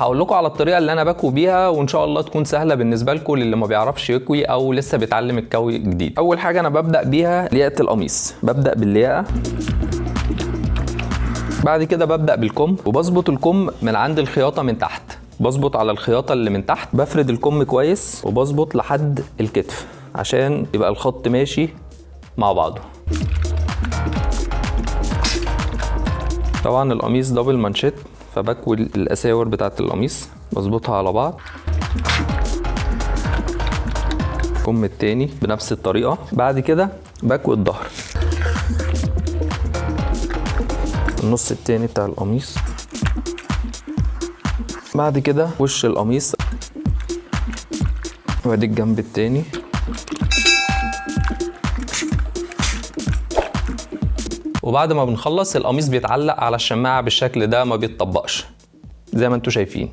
هقول لكم على الطريقه اللي انا بكوي بيها، وان شاء الله تكون سهله بالنسبه لكم اللي ما بيعرفش يكوي او لسه بيتعلم الكوي جديد. اول حاجه انا ببدا بيها لياقه القميص، ببدا باللياقه، بعد كده ببدا بالكم وبظبط الكم من عند الخياطه من تحت، بظبط على الخياطه اللي من تحت، بفرد الكم كويس وبظبط لحد الكتف عشان يبقى الخط ماشي مع بعضه. طبعا القميص دبل مانشيت، فبكوي الاساور بتاعت القميص بظبطها على بعض. الكم التاني بنفس الطريقه. بعد كده بكوي الظهر، النص التاني بتاع القميص، بعد كده وش القميص، وادي الجنب التاني، وبعد ما بنخلص القميص بيتعلق على الشماعه بالشكل ده، ما بيتطبقش زي ما انتوا شايفين.